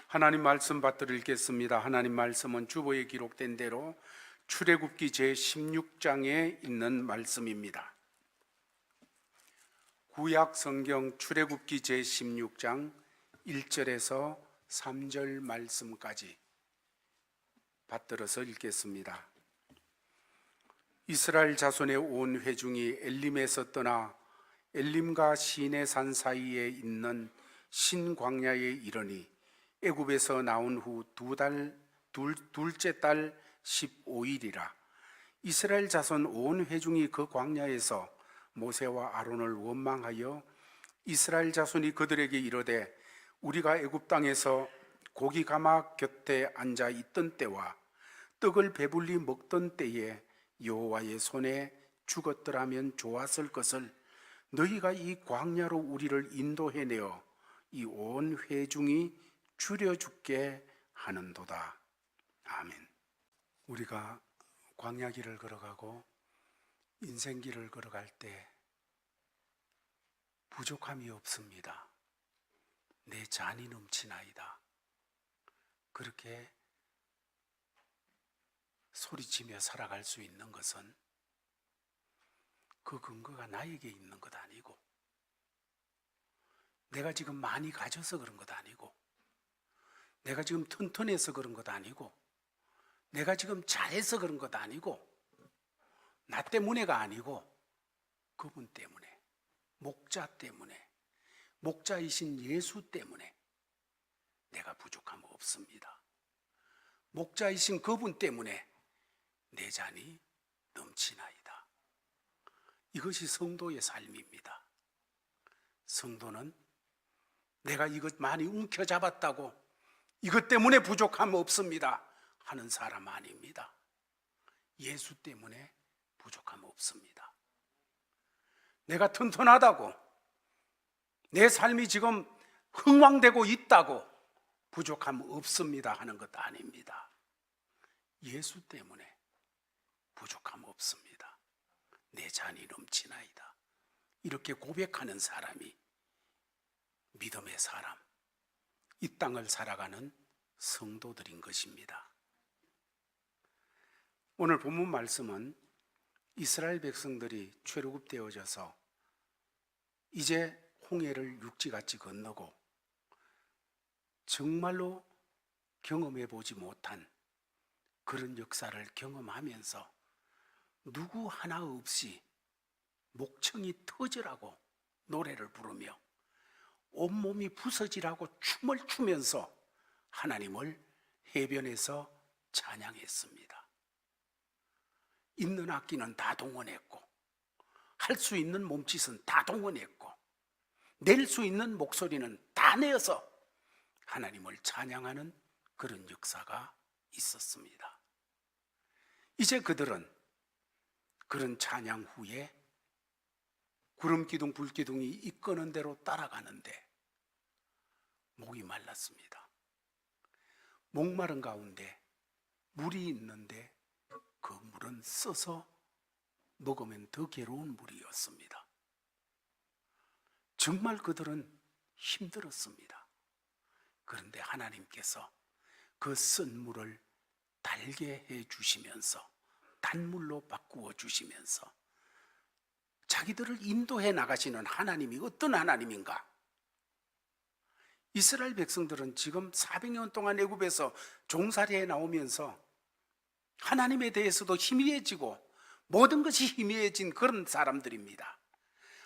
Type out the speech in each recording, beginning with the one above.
하나님 말씀 받들어 읽겠습니다. 하나님 말씀은 주보에 기록된 대로 출애굽기 제16장에 있는 말씀입니다. 구약 성경 출애굽기 제16장 1절에서 3절 말씀까지 받들어서 읽겠습니다. 이스라엘 자손의 온 회중이 엘림에서 떠나 엘림과 시내산 사이에 있는 신광야에 이르니 애굽에서 나온 후 둘째 달 15일이라. 이스라엘 자손 온 회중이 그 광야에서 모세와 아론을 원망하여 이스라엘 자손이 그들에게 이르되 우리가 애굽 땅에서 고기 가마 곁에 앉아 있던 때와 떡을 배불리 먹던 때에 여호와의 손에 죽었더라면 좋았을 것을 너희가 이 광야로 우리를 인도해내어 이 온 회중이 줄여 죽게 하는도다. 아멘. 우리가 광야길을 걸어가고 인생길을 걸어갈 때 부족함이 없습니다. 내 잔이 넘치나이다. 그렇게 소리치며 살아갈 수 있는 것은 그 근거가 나에게 있는 것 아니고, 내가 지금 많이 가져서 그런 것 아니고, 내가 지금 튼튼해서 그런 것 아니고, 내가 지금 잘해서 그런 것 아니고, 나 때문에가 아니고 그분 때문에, 목자 때문에, 목자이신 예수 때문에 내가 부족함 없습니다. 목자이신 그분 때문에 내 잔이 넘치나이다. 이것이 성도의 삶입니다. 성도는 내가 이것 많이 움켜잡았다고 이것 때문에 부족함 없습니다 하는 사람 아닙니다. 예수 때문에 부족함 없습니다. 내가 튼튼하다고, 내 삶이 지금 흥왕되고 있다고 부족함 없습니다 하는 것 아닙니다. 예수 때문에 부족함 없습니다. 내 잔이 넘치나이다. 이렇게 고백하는 사람이 믿음의 사람, 이 땅을 살아가는 성도들인 것입니다. 오늘 본문 말씀은 이스라엘 백성들이 출애굽되어져서 이제 홍해를 육지같이 건너고 정말로 경험해 보지 못한 그런 역사를 경험하면서 누구 하나 없이 목청이 터지라고 노래를 부르며 온몸이 부서지라고 춤을 추면서 하나님을 해변에서 찬양했습니다. 있는 악기는 다 동원했고, 할 수 있는 몸짓은 다 동원했고, 낼 수 있는 목소리는 다 내어서 하나님을 찬양하는 그런 역사가 있었습니다. 이제 그들은 그런 찬양 후에 구름기둥 불기둥이 이끄는 대로 따라가는데 목이 말랐습니다. 목마른 가운데 물이 있는데 그 물은 써서 먹으면 더 괴로운 물이었습니다. 정말 그들은 힘들었습니다. 그런데 하나님께서 그 쓴 물을 달게 해 주시면서, 단물로 바꾸어 주시면서 자기들을 인도해 나가시는 하나님이 어떤 하나님인가? 이스라엘 백성들은 지금 400년 동안 애굽에서 종살이에 나오면서 하나님에 대해서도 희미해지고 모든 것이 희미해진 그런 사람들입니다.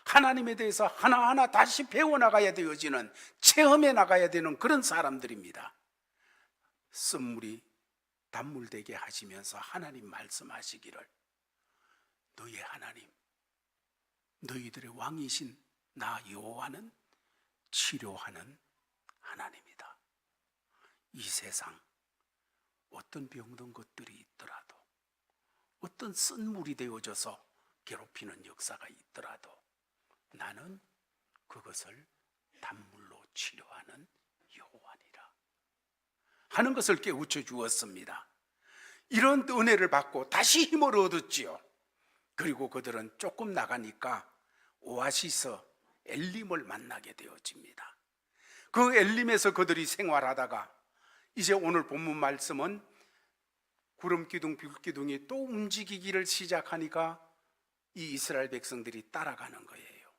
하나님에 대해서 하나하나 다시 배워나가야 되어지는, 체험해 나가야 되는 그런 사람들입니다. 쓴물이 단물 되게 하시면서 하나님 말씀하시기를, 너희 하나님, 너희들의 왕이신 나 여호와는 치료하는 하나님이다. 이 세상 어떤 병든 것들이 있더라도, 어떤 쓴물이 되어져서 괴롭히는 역사가 있더라도 나는 그것을 단물로 치료하는 여호와니라 하는 것을 깨우쳐 주었습니다. 이런 은혜를 받고 다시 힘을 얻었지요. 그리고 그들은 조금 나가니까 오아시스 엘림을 만나게 되어집니다. 그 엘림에서 그들이 생활하다가 이제 오늘 본문 말씀은 구름 기둥, 불 기둥이 또 움직이기를 시작하니까 이 이스라엘 백성들이 따라가는 거예요.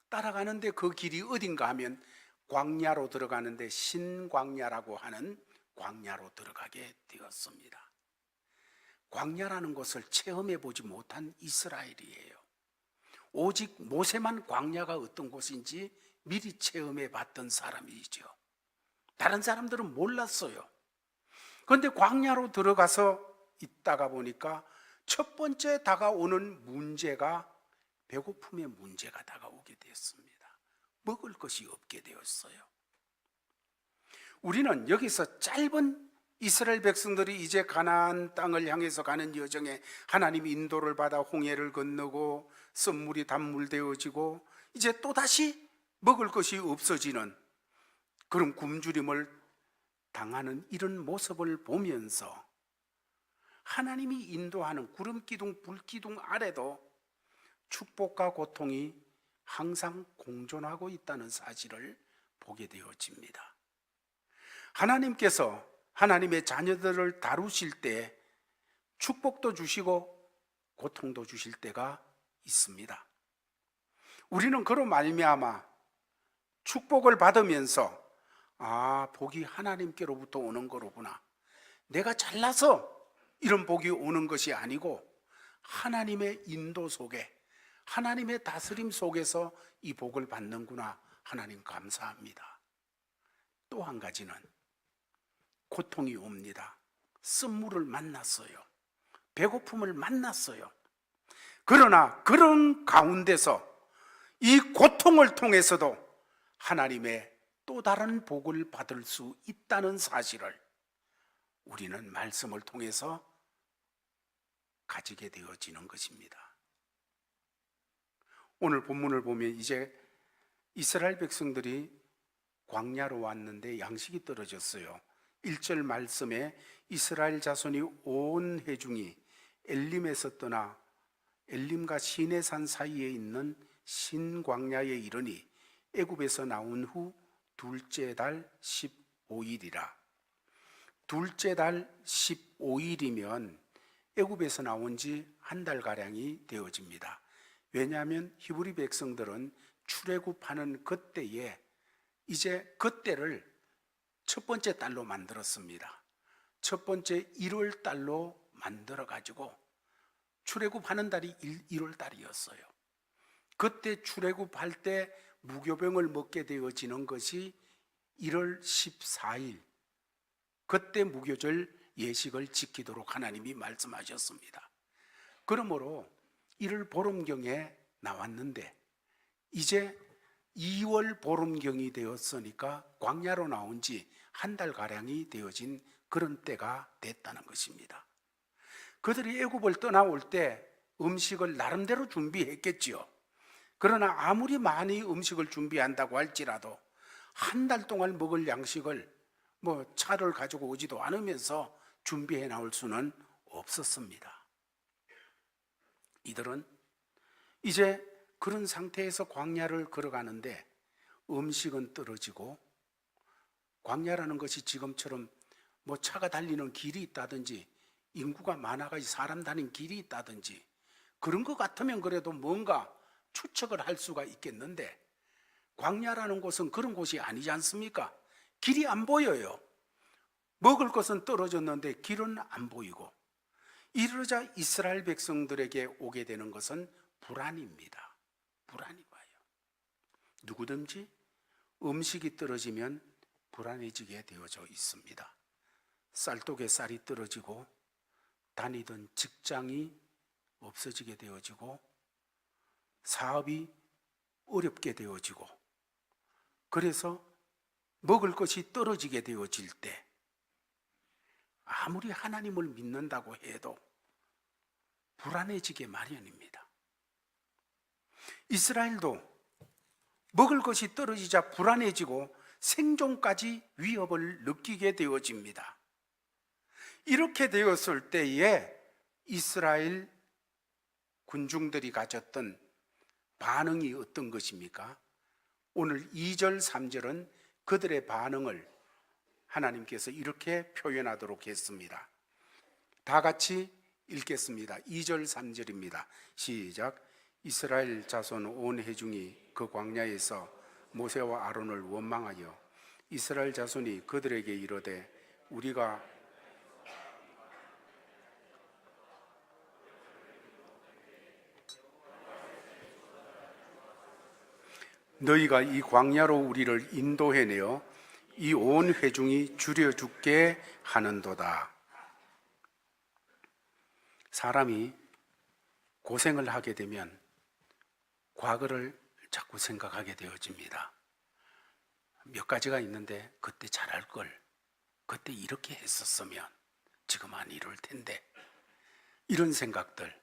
따라가는데 그 길이 어딘가 하면 광야로 들어가는데 신광야라고 하는 광야로 들어가게 되었습니다. 광야라는 것을 체험해 보지 못한 이스라엘이에요. 오직 모세만 광야가 어떤 곳인지 미리 체험해 봤던 사람이죠. 다른 사람들은 몰랐어요. 그런데 광야로 들어가서 있다가 보니까 첫 번째 다가오는 문제가 배고픔의 문제가 다가오게 되었습니다. 먹을 것이 없게 되었어요. 우리는 여기서 짧은 이스라엘 백성들이 이제 가나안 땅을 향해서 가는 여정에 하나님 인도를 받아 홍해를 건너고 썸물이 단물되어지고 이제 또다시 먹을 것이 없어지는 그런 굶주림을 당하는 이런 모습을 보면서 하나님이 인도하는 구름기둥, 불기둥 아래도 축복과 고통이 항상 공존하고 있다는 사실을 보게 되어집니다. 하나님께서 하나님의 자녀들을 다루실 때 축복도 주시고 고통도 주실 때가 있습니다. 우리는 그로 말미암아 축복을 받으면서 복이 하나님께로부터 오는 거로구나, 내가 잘나서 이런 복이 오는 것이 아니고 하나님의 인도 속에, 하나님의 다스림 속에서 이 복을 받는구나, 하나님 감사합니다. 또 한 가지는 고통이 옵니다. 쓴물을 만났어요. 배고픔을 만났어요. 그러나 그런 가운데서 이 고통을 통해서도 하나님의 또 다른 복을 받을 수 있다는 사실을 우리는 말씀을 통해서 가지게 되어지는 것입니다. 오늘 본문을 보면 이제 이스라엘 백성들이 광야로 왔는데 양식이 떨어졌어요. 1절 말씀에 이스라엘 자손이 온 회중이 엘림에서 떠나 엘림과 시내산 사이에 있는 신광야에 이르니 애굽에서 나온 후 둘째 달 15일이라. 둘째 달 15일이면 애굽에서 나온 지 한 달가량이 되어집니다. 왜냐하면 히브리 백성들은 출애굽하는 그때에 이제 그때를 첫 번째 달로 만들었습니다. 첫 번째 1월 달로 만들어 가지고 출애굽하는 달이 1월 달이었어요. 그때 출애굽할 때 무교병을 먹게 되어지는 것이 1월 14일, 그때 무교절 예식을 지키도록 하나님이 말씀하셨습니다. 그러므로 1월 보름경에 나왔는데 이제 2월 보름경이 되었으니까 광야로 나온 지 한 달가량이 되어진 그런 때가 됐다는 것입니다. 그들이 애굽을 떠나올 때 음식을 나름대로 준비했겠지요. 그러나 아무리 많이 음식을 준비한다고 할지라도 한 달 동안 먹을 양식을 차를 가지고 오지도 않으면서 준비해 나올 수는 없었습니다. 이들은 이제 그런 상태에서 광야를 걸어가는데 음식은 떨어지고, 광야라는 것이 지금처럼 차가 달리는 길이 있다든지 인구가 많아가지고 사람 다니는 길이 있다든지 그런 것 같으면 그래도 뭔가 추측을 할 수가 있겠는데, 광야라는 곳은 그런 곳이 아니지 않습니까? 길이 안 보여요. 먹을 것은 떨어졌는데 길은 안 보이고, 이러자 이스라엘 백성들에게 오게 되는 것은 불안입니다. 불안이 와요. 누구든지 음식이 떨어지면 불안해지게 되어져 있습니다. 쌀독에 쌀이 떨어지고 다니던 직장이 없어지게 되어지고 사업이 어렵게 되어지고, 그래서 먹을 것이 떨어지게 되어질 때 아무리 하나님을 믿는다고 해도 불안해지게 마련입니다. 이스라엘도 먹을 것이 떨어지자 불안해지고 생존까지 위협을 느끼게 되어집니다. 이렇게 되었을 때에 이스라엘 군중들이 가졌던 반응이 어떤 것입니까? 오늘 2절, 3절은 그들의 반응을 하나님께서 이렇게 표현하도록 했습니다. 다 같이 읽겠습니다. 2절 3절입니다. 시작. 이스라엘 자손 온 회중이 그 광야에서 모세와 아론을 원망하여 이스라엘 자손이 그들에게 이르되 우리가 너희가 이 광야로 우리를 인도해내어 이 온 회중이 줄여 죽게 하는도다. 사람이 고생을 하게 되면 과거를 자꾸 생각하게 되어집니다. 몇 가지가 있는데 그때 잘할 걸, 그때 이렇게 했었으면 지금 안 이럴 텐데, 이런 생각들.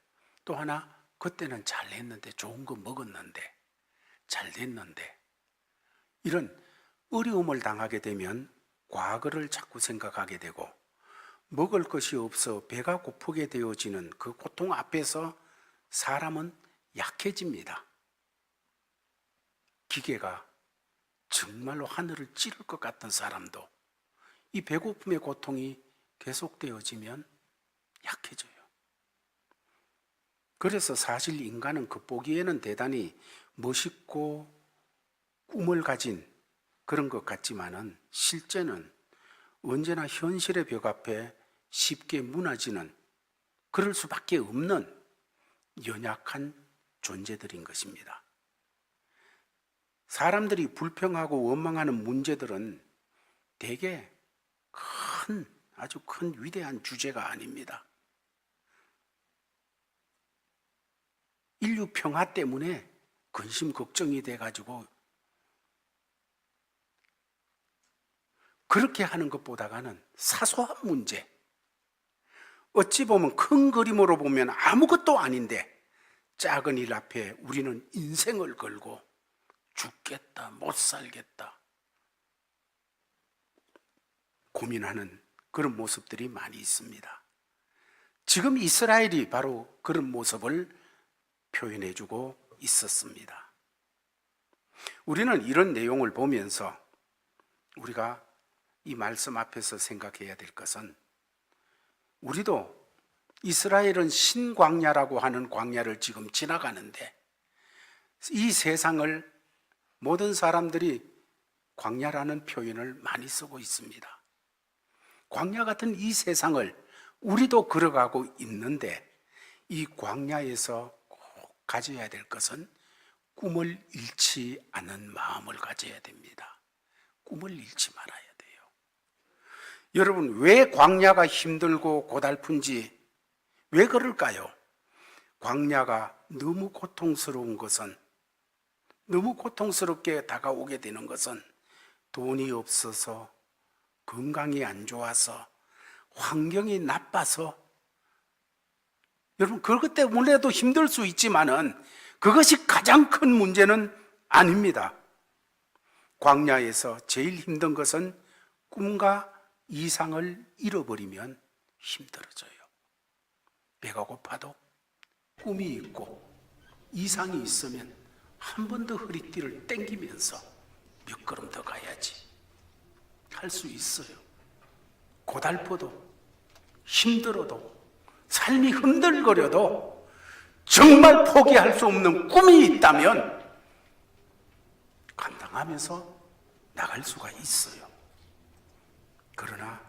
또 하나, 그때는 잘했는데, 좋은 거 먹었는데, 잘 됐는데, 이런 어려움을 당하게 되면 과거를 자꾸 생각하게 되고 먹을 것이 없어 배가 고프게 되어지는 그 고통 앞에서 사람은 약해집니다. 기계가 정말로 하늘을 찌를 것 같은 사람도 이 배고픔의 고통이 계속되어지면 약해져요. 그래서 사실 인간은 겉보기에는 대단히 멋있고 꿈을 가진 그런 것 같지만은 실제는 언제나 현실의 벽 앞에 쉽게 무너지는, 그럴 수밖에 없는 연약한 존재들인 것입니다. 사람들이 불평하고 원망하는 문제들은 대개 아주 큰 위대한 주제가 아닙니다. 인류 평화 때문에 근심 걱정이 돼가지고 그렇게 하는 것보다는 사소한 문제, 어찌 보면 큰 그림으로 보면 아무것도 아닌데 작은 일 앞에 우리는 인생을 걸고 죽겠다, 못 살겠다 고민하는 그런 모습들이 많이 있습니다. 지금 이스라엘이 바로 그런 모습을 표현해주고 있었습니다. 우리는 이런 내용을 보면서 우리가 이 말씀 앞에서 생각해야 될 것은, 우리도 이스라엘은 신광야라고 하는 광야를 지금 지나가는데 이 세상을 모든 사람들이 광야라는 표현을 많이 쓰고 있습니다. 광야 같은 이 세상을 우리도 걸어가고 있는데 이 광야에서 꼭 가져야 될 것은 꿈을 잃지 않는 마음을 가져야 됩니다. 꿈을 잃지 말아야 돼요. 여러분, 왜 광야가 힘들고 고달픈지 왜 그럴까요? 광야가 너무 고통스러운 것은, 너무 고통스럽게 다가오게 되는 것은 돈이 없어서, 건강이 안 좋아서, 환경이 나빠서, 여러분 그것 때문에도 힘들 수 있지만은 그것이 가장 큰 문제는 아닙니다. 광야에서 제일 힘든 것은 꿈과 이상을 잃어버리면 힘들어져요. 배가 고파도 꿈이 있고 이상이 있으면 한 번 더 허리띠를 땡기면서 몇 걸음 더 가야지 할 수 있어요. 고달퍼도 힘들어도 삶이 흔들거려도 정말 포기할 수 없는 꿈이 있다면 감당하면서 나갈 수가 있어요. 그러나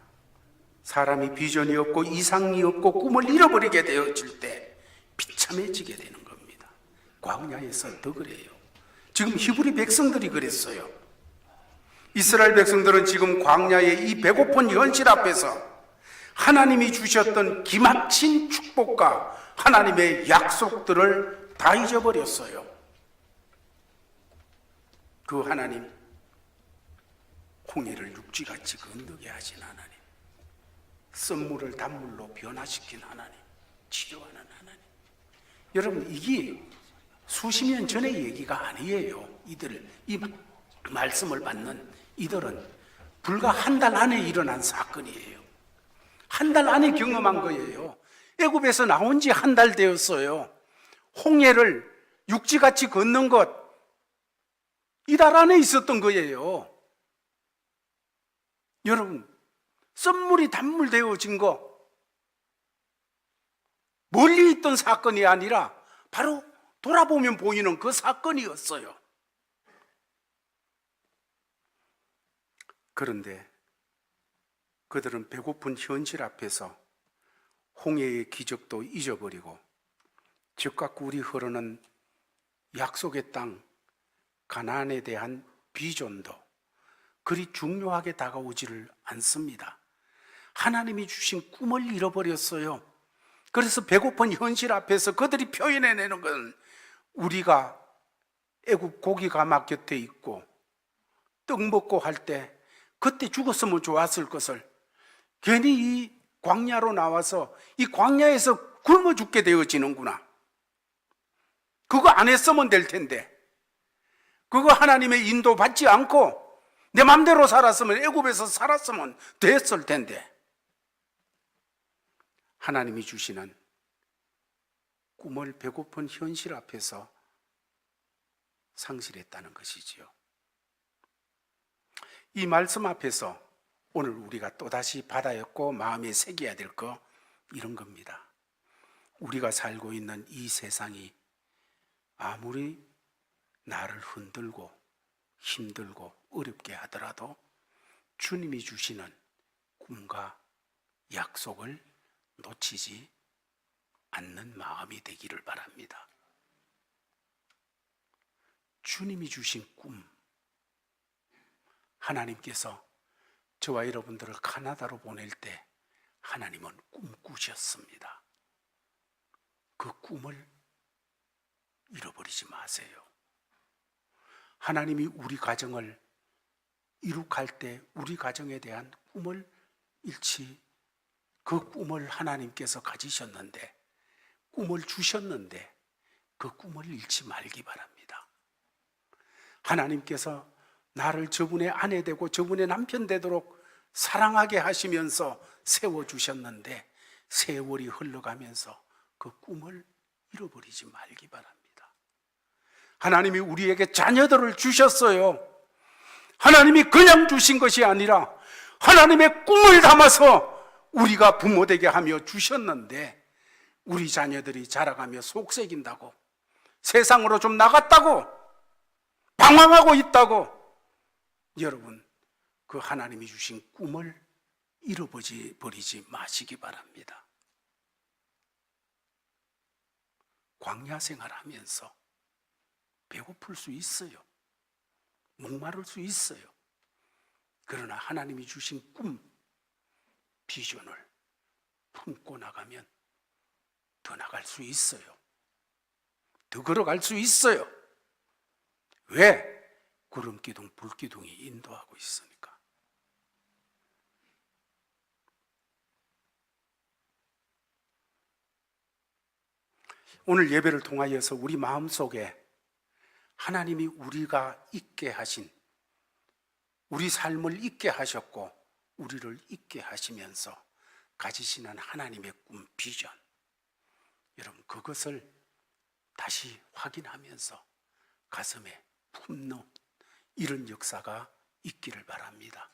사람이 비전이 없고 이상이 없고 꿈을 잃어버리게 되어질 때 비참해지게 되는 겁니다. 광야에서 더 그래요. 지금 히브리 백성들이 그랬어요. 이스라엘 백성들은 지금 광야의 이 배고픈 현실 앞에서 하나님이 주셨던 기막힌 축복과 하나님의 약속들을 다 잊어버렸어요. 그 하나님, 홍해를 육지같이 건너게 하신 하나님, 썸물을 단물로 변화시킨 하나님, 치료하는 하나님. 여러분, 이게 수십 년 전의 얘기가 아니에요. 이 말씀을 받는 이들은 불과 한 달 안에 일어난 사건이에요. 한 달 안에 경험한 거예요. 애굽에서 나온 지 한 달 되었어요. 홍해를 육지같이 걷는 것, 이달 안에 있었던 거예요. 여러분, 썬물이 단물되어진 거, 멀리 있던 사건이 아니라 바로 돌아보면 보이는 그 사건이었어요. 그런데 그들은 배고픈 현실 앞에서 홍해의 기적도 잊어버리고 즉각 꿀이 흐르는 약속의 땅 가나안에 대한 비전도 그리 중요하게 다가오지를 않습니다. 하나님이 주신 꿈을 잃어버렸어요. 그래서 배고픈 현실 앞에서 그들이 표현해내는 건 우리가 애굽 고기 가막 곁에 있고 떡 먹고 할 때 그때 죽었으면 좋았을 것을 괜히 이 광야로 나와서 이 광야에서 굶어 죽게 되어지는구나. 그거 안 했으면 될 텐데, 그거 하나님의 인도 받지 않고 내 맘대로 살았으면, 애굽에서 살았으면 됐을 텐데, 하나님이 주시는 꿈을 배고픈 현실 앞에서 상실했다는 것이지요. 이 말씀 앞에서 오늘 우리가 또다시 받아였고 마음에 새겨야 될 거 이런 겁니다. 우리가 살고 있는 이 세상이 아무리 나를 흔들고 힘들고 어렵게 하더라도 주님이 주시는 꿈과 약속을 놓치지 않는 마음이 되기를 바랍니다. 주님이 주신 꿈, 하나님께서 저와 여러분들을 가나다로 보낼 때 하나님은 꿈꾸셨습니다. 그 꿈을 잃어버리지 마세요. 하나님이 우리 가정을 이룩할 때 우리 가정에 대한 꿈을 잃지, 그 꿈을 하나님께서 가지셨는데, 꿈을 주셨는데 그 꿈을 잃지 말기 바랍니다. 하나님께서 나를 저분의 아내 되고 저분의 남편 되도록 사랑하게 하시면서 세워주셨는데 세월이 흘러가면서 그 꿈을 잃어버리지 말기 바랍니다. 하나님이 우리에게 자녀들을 주셨어요. 하나님이 그냥 주신 것이 아니라 하나님의 꿈을 담아서 우리가 부모되게 하며 주셨는데, 우리 자녀들이 자라가며 속색인다고, 세상으로 좀 나갔다고, 방황하고 있다고, 여러분 그 하나님이 주신 꿈을 잃어버리지 마시기 바랍니다. 광야 생활하면서 배고플 수 있어요. 목마를 수 있어요. 그러나 하나님이 주신 꿈, 비전을 품고 나가면 더 나갈 수 있어요. 더 걸어갈 수 있어요. 왜? 구름기둥, 불기둥이 인도하고 있으니까. 오늘 예배를 통하여서 우리 마음속에 하나님이 우리가 있게 하신, 우리 삶을 있게 하셨고 우리를 있게 하시면서 가지시는 하나님의 꿈, 비전, 여러분 그것을 다시 확인하면서 가슴에 품는 이런 역사가 있기를 바랍니다.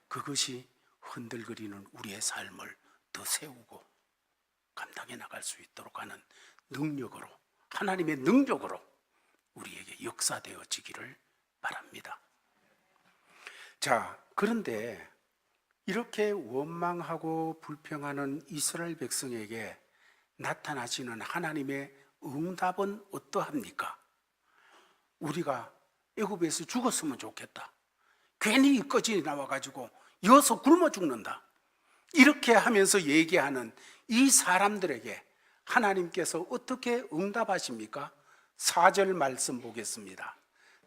그것이 흔들거리는 우리의 삶을 더 세우고 감당해 나갈 수 있도록 하는 능력으로, 하나님의 능력으로 우리에게 역사되어지기를 바랍니다. 자, 그런데 이렇게 원망하고 불평하는 이스라엘 백성에게 나타나시는 하나님의 응답은 어떠합니까? 우리가 애굽에서 죽었으면 좋겠다, 괜히 이까지 나와가지고 여서 굶어 죽는다, 이렇게 하면서 얘기하는 이 사람들에게 하나님께서 어떻게 응답하십니까? 4절 말씀 보겠습니다.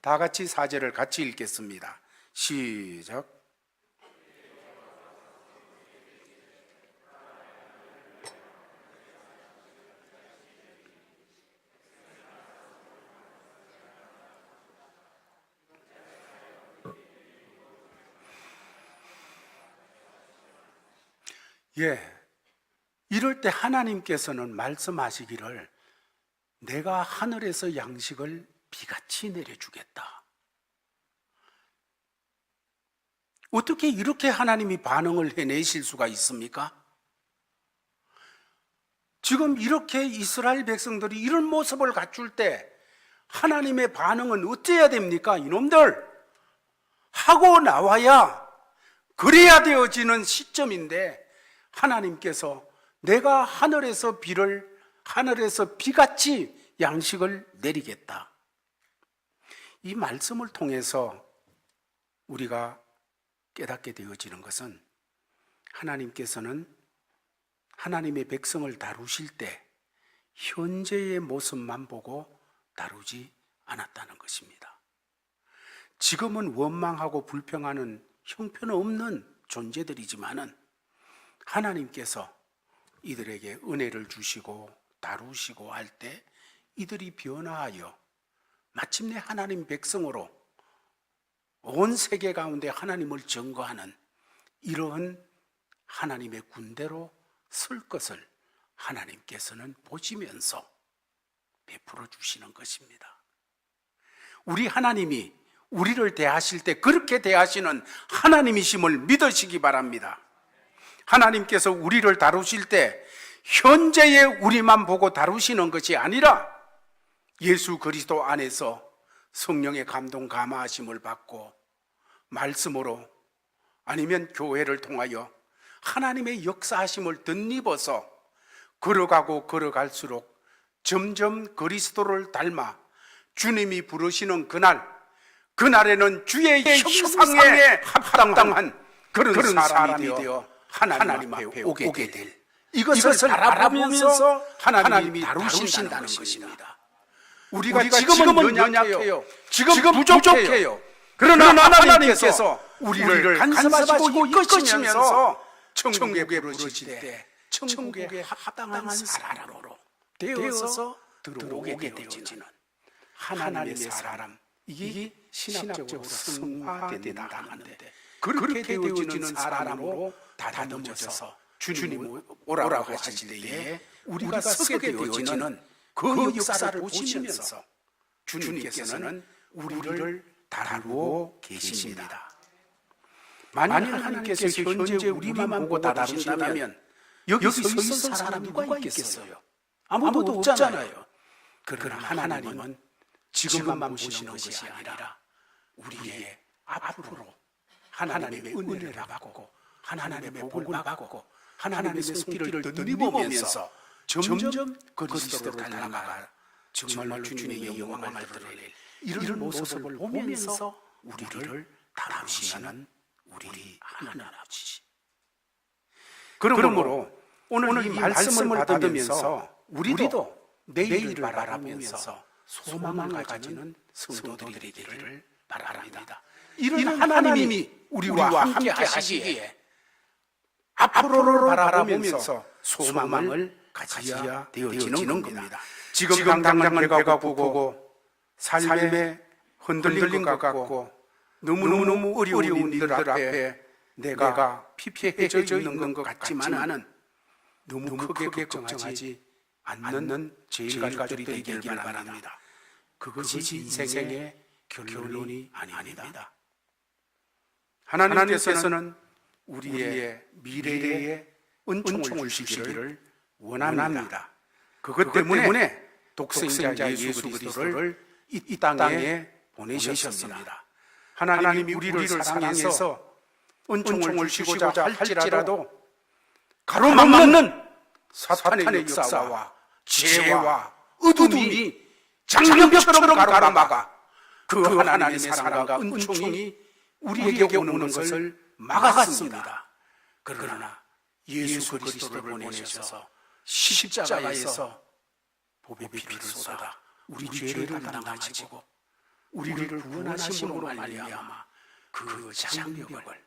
다 같이 4절을 같이 읽겠습니다. 시작. 예, 이럴 때 하나님께서는 말씀하시기를 내가 하늘에서 양식을 비같이 내려주겠다. 어떻게 이렇게 하나님이 반응을 해내실 수가 있습니까? 지금 이렇게 이스라엘 백성들이 이런 모습을 갖출 때 하나님의 반응은 어째야 됩니까? 이놈들 하고 나와야 그래야 되어지는 시점인데 하나님께서 내가 하늘에서 비같이 양식을 내리겠다. 이 말씀을 통해서 우리가 깨닫게 되어지는 것은 하나님께서는 하나님의 백성을 다루실 때 현재의 모습만 보고 다루지 않았다는 것입니다. 지금은 원망하고 불평하는 형편없는 존재들이지만은 하나님께서 이들에게 은혜를 주시고 다루시고 할 때 이들이 변화하여 마침내 하나님 백성으로 온 세계 가운데 하나님을 증거하는 이러한 하나님의 군대로 설 것을 하나님께서는 보시면서 베풀어 주시는 것입니다. 우리 하나님이 우리를 대하실 때 그렇게 대하시는 하나님이심을 믿으시기 바랍니다. 하나님께서 우리를 다루실 때 현재의 우리만 보고 다루시는 것이 아니라 예수 그리스도 안에서 성령의 감동 감화하심을 받고 말씀으로 아니면 교회를 통하여 하나님의 역사하심을 덧입어서 걸어가고 걸어갈수록 점점 그리스도를 닮아 주님이 부르시는 그날에는 주의 형상에 합당한 그런 사람이 되어 하나님 앞에 오게 될 이것을 바라보면서 하나님이 다루신다는 것입니다. 우리가 지금은 연약해요. 지금 부족해요. 그러나 하나님께서 우리를 간섭하시고 이끄시면서 천국에 부르실 때 천국에 합당한 사람으로 되어서 들어오게 되어지는 하나님의 사람, 이게 신학적으로 승화된다 하는데 그렇게 되어지는 사람으로 다듬어져서 주님 오라고 하실 때에 우리가 서게 되어지는 그 역사를 보시면서 주님께서는 우리를 다루고 계십니다. 만약 하나님께서 현재 우리만 보고 다루신다면 여기 서 있는 사람이 누가 있겠어요? 아무도 없잖아요. 그러나 하나님은 지금만 보시는 것이 아니라 우리의 앞으로 하나님의 은혜를 받고 하나님의 복을 받고 하나님의 손길을 덧입으면서 점점 그리스도를 닮아가 정말로 주님의 영광을 드러낼 이런 모습을 보면서 우리를 다루시는 우리 하나님 아버지. 그러므로 오늘 이 말씀을 받으면서 우리도 내일을 바라보면서 소망을 가지는 성도들이 되기를 바랍니다. 이런 하나님이 우리와 함께 하시기에 앞으로를 바라보면서 소망을 가져야 되어지는 겁니다. 지금 당장은 배가 고프고 삶에 흔들린 것 같고 너무너무 어려운 일들 앞에 내가 피폐해져 있는 것 같지만은 너무 크게 걱정하지 않는 제일 가족들이 되길 바랍니다. 그것이 인생의 결론이 아닙니다. 하나님께서는 우리의 미래에 은총을 주시기를 원합니다. 그것 때문에 독생자 예수 그리스도를 이 땅에 보내셨습니다. 하나님이 우리를 사랑해서 은총을 주시고자 할지라도 가로막는 사탄의 역사와 죄와 어둠이 장벽처럼 가로막아 그 하나님의 사랑과 은총이 우리에게 오는 것을 막았습니다. 그러나 예수 그리스도를 보내셔서 십자가에서 보배 피를 쏟아 우리 죄를 담당하시고 우리를 구원하심으로 말미암아 그 장벽을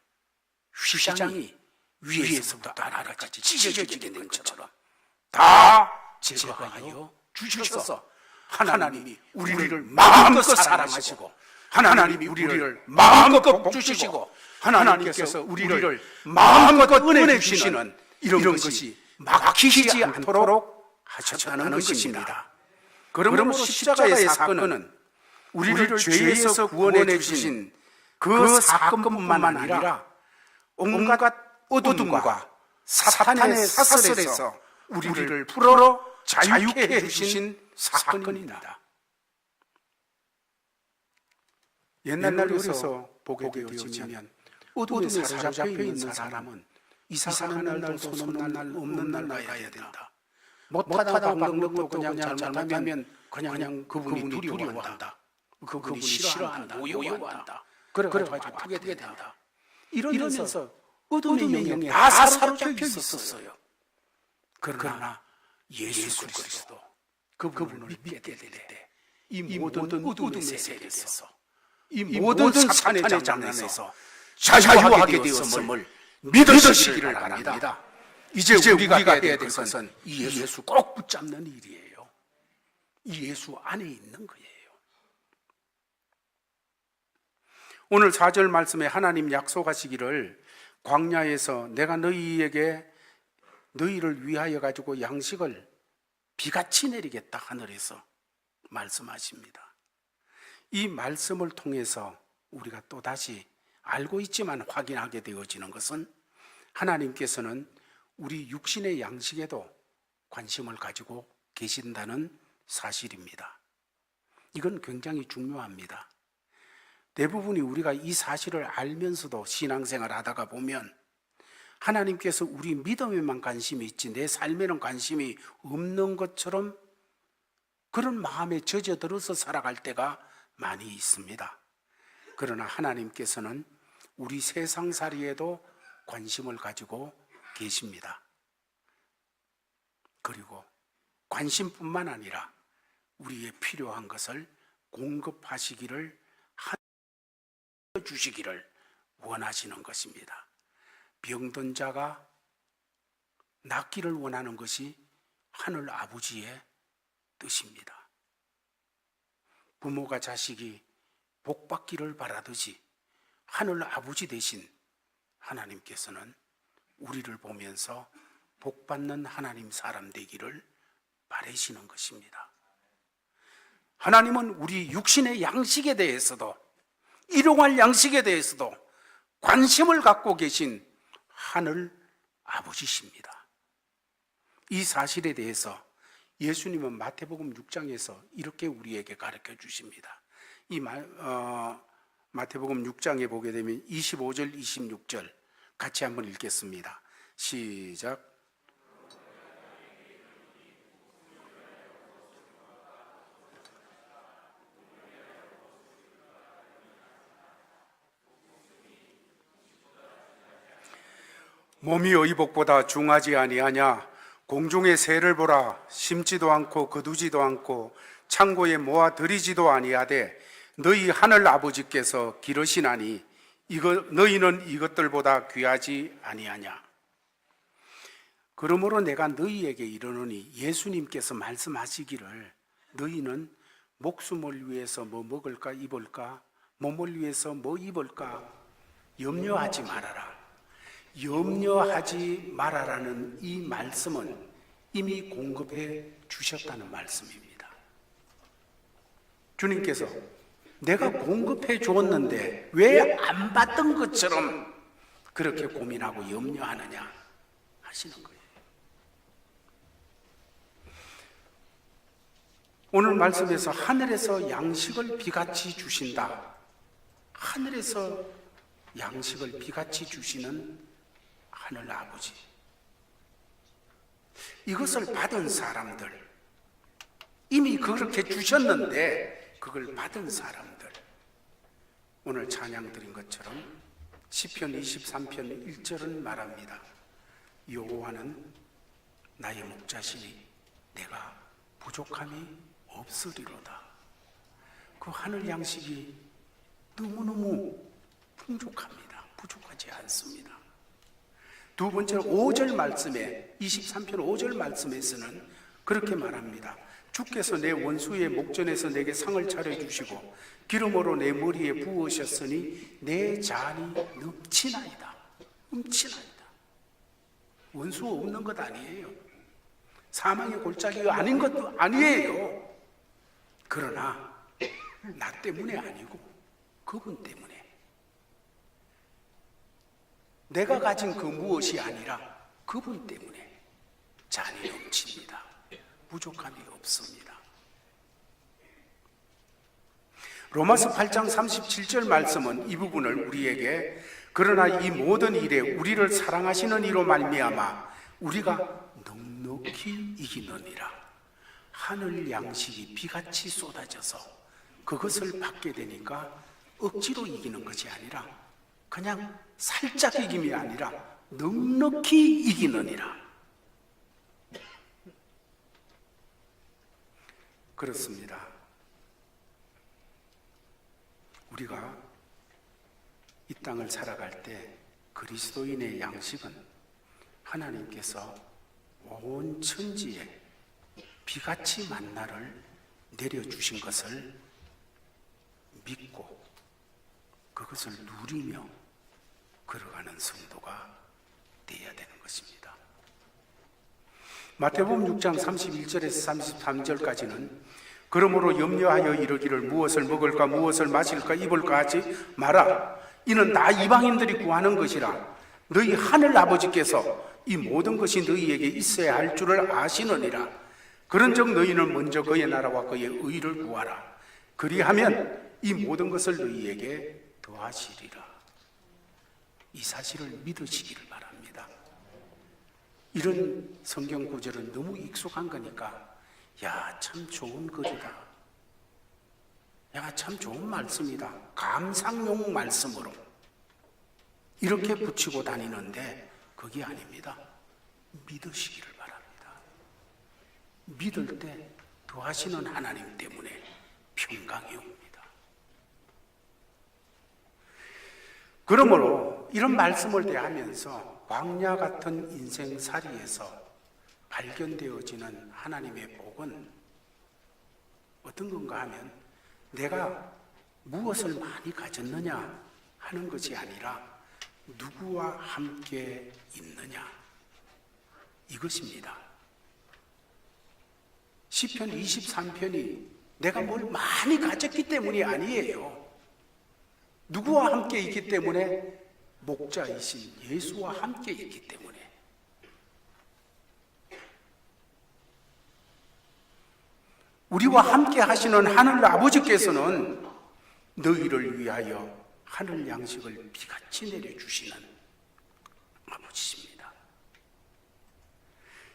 휘장이 위에서부터 아래까지 찢어지게 된 것처럼 다 제거하여 주셔서 하나님이 우리를 마음껏 사랑하시고 하나님이 우리를 마음껏 복 주시고 하나님께서 우리를 마음껏 은혜 주시는 이런 것이 막히지 않도록 하셨다는 것입니다. 그러므로 십자가의 사건은 우리를 죄에서 구원해 주신 그 사건뿐만 아니라 온갖 어둠과 사탄의 사슬에서 우리를 풀어 자유케 해주신 사건입니다. 옛날에서 보게 되어지면 어둠에 사로잡혀 있는 사람은 이사가는 날도 손 없는 날 가야 된다. 못하다 방법도 그냥 잘못하면 그냥 그분이 두려워한다. 그분이 싫어한다. 모욕한다. 그래가지고 아프게 된다. 이러면서 어둠의 영에 다 사로잡혀 있었어요. 그러나 예수 그리스도 그분을 믿게 될 때 이 모든 어둠의 세계에서 이 모든 사탄의 장난에서 자유하게 되었음을 믿으시기를 바랍니다. 이제 우리가 해야 될 것은 이 예수 꼭 붙잡는 일이에요. 이 예수 안에 있는 거예요. 오늘 4절 말씀에 하나님 약속하시기를 광야에서 내가 너희를 위하여 가지고 양식을 비같이 내리겠다 하늘에서 말씀하십니다. 이 말씀을 통해서 우리가 또다시 알고 있지만 확인하게 되어지는 것은 하나님께서는 우리 육신의 양식에도 관심을 가지고 계신다는 사실입니다. 이건 굉장히 중요합니다. 대부분이 우리가 이 사실을 알면서도 신앙생활 하다가 보면 하나님께서 우리 믿음에만 관심이 있지 내 삶에는 관심이 없는 것처럼 그런 마음에 젖어들어서 살아갈 때가 많이 있습니다. 그러나 하나님께서는 우리 세상살이에도 관심을 가지고 계십니다. 그리고 관심뿐만 아니라 우리의 필요한 것을 공급하시기를 주시기를 원하시는 것입니다. 병든 자가 낫기를 원하는 것이 하늘 아버지의 뜻입니다. 부모가 자식이 복받기를 바라듯이 하늘 아버지 대신 하나님께서는 우리를 보면서 복받는 하나님 사람 되기를 바라시는 것입니다. 하나님은 우리 육신의 양식에 대해서도 일용할 양식에 대해서도 관심을 갖고 계신 하늘 아버지십니다. 이 사실에 대해서 예수님은 마태복음 6장에서 이렇게 우리에게 가르쳐 주십니다. 이 마태복음 6장에 보게 되면 25절, 26절 같이 한번 읽겠습니다. 시작. 몸이 의복보다 중하지 아니하냐? 공중의 새를 보라. 심지도 않고 거두지도 않고 창고에 모아 들이지도 아니하되 너희 하늘 아버지께서 기르시나니 너희는 이것들보다 귀하지 아니하냐? 그러므로 내가 너희에게 이르노니 예수님께서 말씀하시기를 너희는 목숨을 위해서 뭐 먹을까 입을까 몸을 위해서 뭐 입을까 염려하지 말아라. 염려하지 말아라는 이 말씀은 이미 공급해 주셨다는 말씀입니다. 주님께서 내가 공급해 주었는데 왜 안 받던 것처럼 그렇게 고민하고 염려하느냐 하시는 거예요. 오늘 말씀에서 하늘에서 양식을 비같이 주신다. 하늘에서 양식을 비같이 주시는 하늘 아버지. 이것을 받은 사람들, 이미 그렇게 주셨는데 그걸 받은 사람들, 오늘 찬양 드린 것처럼 시편 23편 1절은 말합니다. 여호와는 나의 목자시니 내가 부족함이 없으리로다. 그 하늘 양식이 너무너무 풍족합니다. 부족하지 않습니다. 두 번째로 5절 말씀에 23편 5절 말씀에서는 그렇게 말합니다. 주께서 내 원수의 목전에서 내게 상을 차려주시고 기름으로 내 머리에 부으셨으니 내 잔이 넘치나이다. 넘치나이다. 원수 없는 것 아니에요. 사망의 골짜기가 아닌 것도 아니에요. 그러나 나 때문에 아니고 그분 때문에 내가 가진 그 무엇이 아니라 그분 때문에 잔이 넘칩니다. 부족함이 없습니다. 로마서 8장 37절 말씀은 이 부분을 우리에게 그러나 이 모든 일에 우리를 사랑하시는 이로 말미암아 우리가 넉넉히 이기느니라. 하늘 양식이 비같이 쏟아져서 그것을 받게 되니까 억지로 이기는 것이 아니라 그냥 살짝 이김이 아니라 넉넉히 이기느니라. 그렇습니다. 우리가 이 땅을 살아갈 때 그리스도인의 양식은 하나님께서 온 천지에 비같이 만나를 내려주신 것을 믿고 그것을 누리며 걸어가는 성도가 되어야 되는 것입니다. 마태복음 6장 31절에서 33절까지는 그러므로 염려하여 이르기를 무엇을 먹을까 무엇을 마실까 입을까 하지 마라. 이는 다 이방인들이 구하는 것이라. 너희 하늘 아버지께서 이 모든 것이 너희에게 있어야 할 줄을 아시느니라. 그런즉 너희는 먼저 그의 나라와 그의 의를 구하라. 그리하면 이 모든 것을 너희에게 더하시리라. 이 사실을 믿으시기를 바랍니다. 이런 성경 구절은 너무 익숙한 거니까 야, 참 좋은 글이다. 야, 참 좋은 말씀이다. 감상용 말씀으로 이렇게 붙이고 다니는데 그게 아닙니다. 믿으시기를 바랍니다. 믿을 때 더하시는 하나님 때문에 평강이 옵니다. 그러므로 이런 말씀을 대하면서 광야 같은 인생살이에서 발견되어지는 하나님의 복은 어떤 건가 하면 내가 무엇을 많이 가졌느냐 하는 것이 아니라 누구와 함께 있느냐 이것입니다. 시편 23편이 내가 뭘 많이 가졌기 때문이 아니에요. 누구와 함께 있기 때문에? 목자이신 예수와 함께 있기 때문에. 우리와 함께 하시는 하늘 아버지께서는 너희를 위하여 하늘 양식을 비같이 내려주시는 아버지십니다.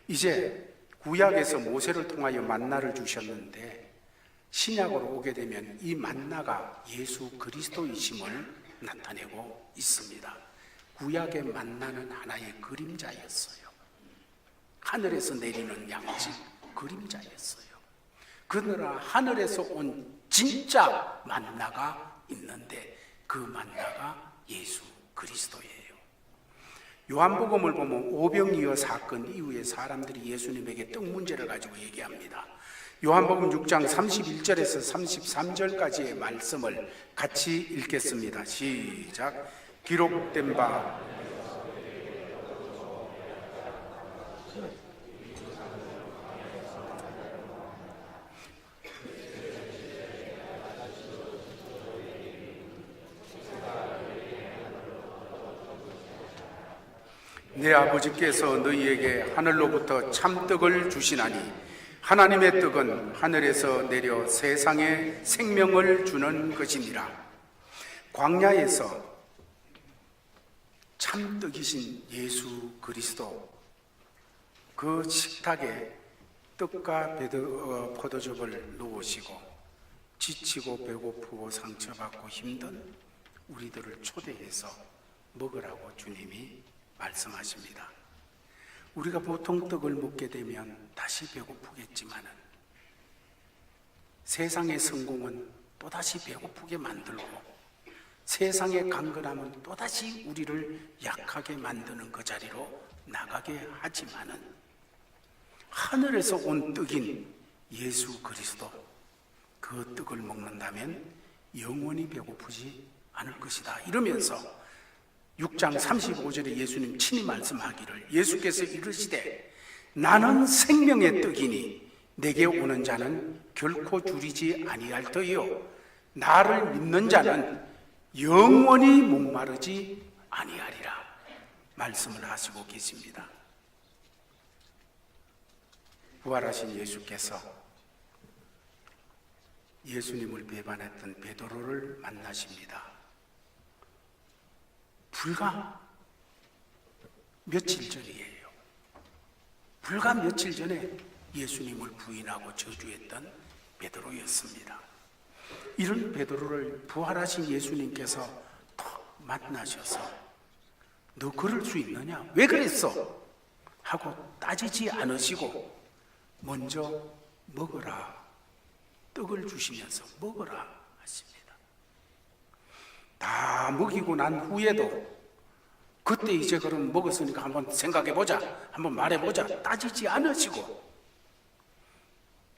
이제 구약에서 모세를 통하여 만나를 주셨는데 신약으로 오게 되면 이 만나가 예수 그리스도이심을 나타내고 있습니다. 구약의 만나는 하나의 그림자였어요. 하늘에서 내리는 양식 그림자였어요. 그러나 하늘에서 온 진짜 만나가 있는데 그 만나가 예수 그리스도예요. 요한복음을 보면 오병이어 사건 이후에 사람들이 예수님에게 떡 문제를 가지고 얘기합니다. 요한복음 6장 31절에서 33절까지의 말씀을 같이 읽겠습니다. 시작. 기록된 바 내 아버지께서 너희에게 하늘로부터 참떡을 주시나니 하나님의 떡은 하늘에서 내려 세상에 생명을 주는 것이니라. 광야에서 참떡이신 예수 그리스도 그 식탁에 떡과 포도즙을 놓으시고 지치고 배고프고 상처받고 힘든 우리들을 초대해서 먹으라고 주님이 말씀하십니다. 우리가 보통 떡을 먹게 되면 다시 배고프겠지만은 세상의 성공은 또다시 배고프게 만들고 세상의 강건함은 또다시 우리를 약하게 만드는 그 자리로 나가게 하지만은 하늘에서 온 떡인 예수 그리스도 그 떡을 먹는다면 영원히 배고프지 않을 것이다. 이러면서 6장 35절에 예수님 친히 말씀하기를 예수께서 이르시되 나는 생명의 떡이니 내게 오는 자는 결코 줄이지 아니할 터이요 나를 믿는 자는 영원히 목마르지 아니하리라. 말씀을 하시고 계십니다. 부활하신 예수께서 예수님을 배반했던 베드로를 만나십니다. 불과 며칠 전이에요. 불과 며칠 전에 예수님을 부인하고 저주했던 베드로였습니다. 이런 베드로를 부활하신 예수님께서 턱 만나셔서 너 그럴 수 있느냐? 왜 그랬어? 하고 따지지 않으시고 먼저 먹어라. 떡을 주시면서 먹어라 하십니다. 다 먹이고 난 후에도 그때 이제 그럼 먹었으니까 한번 생각해보자, 한번 말해보자 따지지 않으시고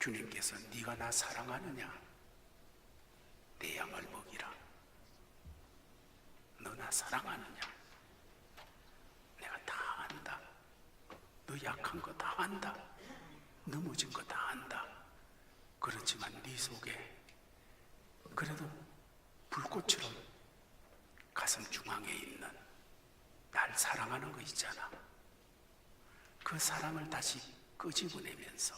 주님께서 네가 나 사랑하느냐? 내 양을 먹이라. 너 나 사랑하느냐? 내가 다 안다. 너 약한 거 다 안다. 넘어진 거 다 안다. 그렇지만 네 속에 그래도 불꽃처럼 가슴 중앙에 있는 날 사랑하는 거 있잖아. 그 사랑을 다시 끄집어내면서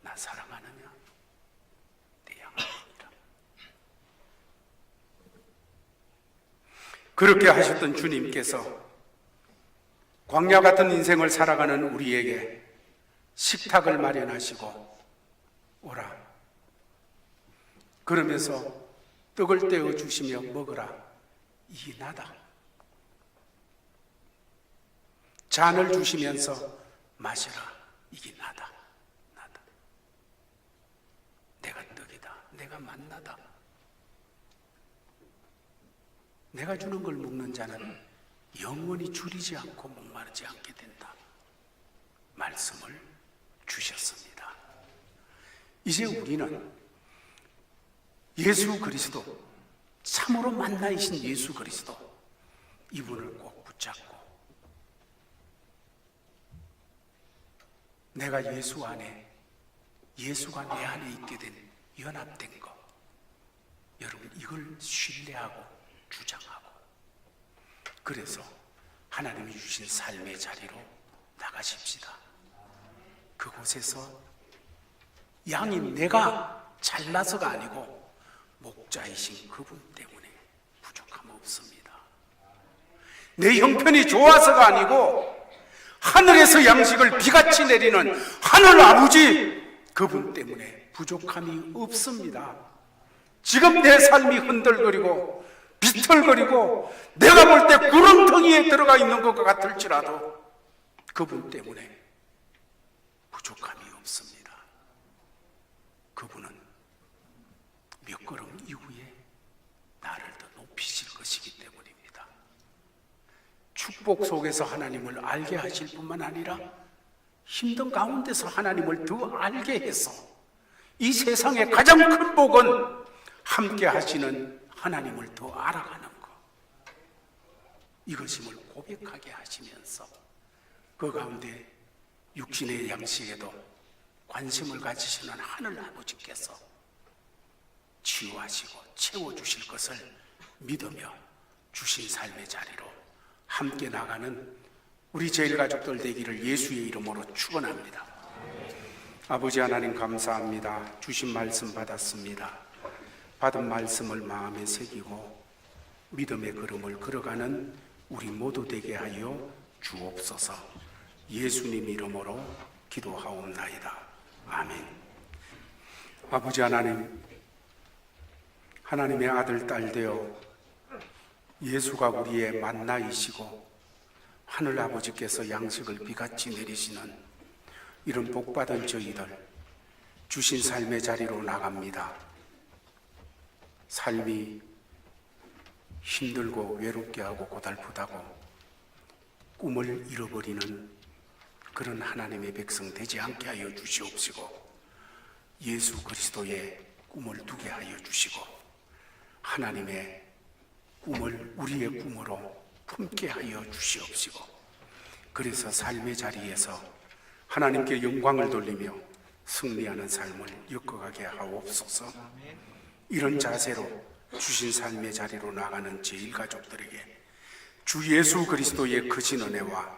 나 사랑하느냐? 내 양을 먹이라. 그렇게 하셨던 주님께서 광야 같은 인생을 살아가는 우리에게 식탁을 마련하시고 오라. 그러면서 떡을 떼어 주시며 먹으라. 이게 나다. 잔을 주시면서 마시라. 이게 나다. 나다. 내가 떡이다. 내가 만나다. 내가 주는 걸 먹는 자는 영원히 줄이지 않고 목마르지 않게 된다. 말씀을 주셨습니다. 이제 우리는 예수 그리스도, 참으로 만나이신 예수 그리스도, 이분을 꼭 붙잡고 내가 예수 안에, 예수가 내 안에 있게 된 연합된 것, 여러분 이걸 신뢰하고 주장하고, 그래서 하나님이 주신 삶의 자리로 나가십시다. 그곳에서 양이 내가 잘나서가 아니고 목자이신 그분 때문에 부족함 없습니다. 내 형편이 좋아서가 아니고 하늘에서 양식을 비같이 내리는 하늘 아버지 그분 때문에 부족함이 없습니다. 지금 내 삶이 흔들거리고 비틀거리고 내가 볼 때 구렁텅이에 들어가 있는 것 같을지라도 그분 때문에 부족함이 없습니다. 그분은 몇 걸음 이후에 나를 더 높이실 것이기 때문입니다. 축복 속에서 하나님을 알게 하실 뿐만 아니라 힘든 가운데서 하나님을 더 알게 해서 이 세상의 가장 큰 복은 함께 하시는 하나님을 더 알아가는 것, 이것임을 고백하게 하시면서 그 가운데 육신의 양식에도 관심을 가지시는 하늘 아버지께서 치유하시고 채워주실 것을 믿으며 주신 삶의 자리로 함께 나가는 우리 제일가족들 되기를 예수의 이름으로 축원합니다. 아버지 하나님 감사합니다. 주신 말씀 받았습니다. 받은 말씀을 마음에 새기고 믿음의 걸음을 걸어가는 우리 모두 되게 하여 주옵소서. 예수님 이름으로 기도하옵나이다. 아멘. 아버지 하나님, 하나님의 아들 딸 되어 예수가 우리의 만나이시고 하늘 아버지께서 양식을 비같이 내리시는 이런 복받은 저희들 주신 삶의 자리로 나갑니다. 삶이 힘들고 외롭게 하고 고달프다고 꿈을 잃어버리는 그런 하나님의 백성 되지 않게 하여 주시옵시고 예수 그리스도의 꿈을 두게 하여 주시고 하나님의 꿈을 우리의 꿈으로 품게 하여 주시옵시고 그래서 삶의 자리에서 하나님께 영광을 돌리며 승리하는 삶을 엮어가게 하옵소서. 이런 자세로 주신 삶의 자리로 나가는 제일가족들에게 주 예수 그리스도의 크신 은혜와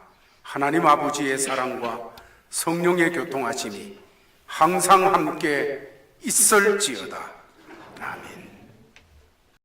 하나님 아버지의 사랑과 성령의 교통하심이 항상 함께 있을지어다. 아멘.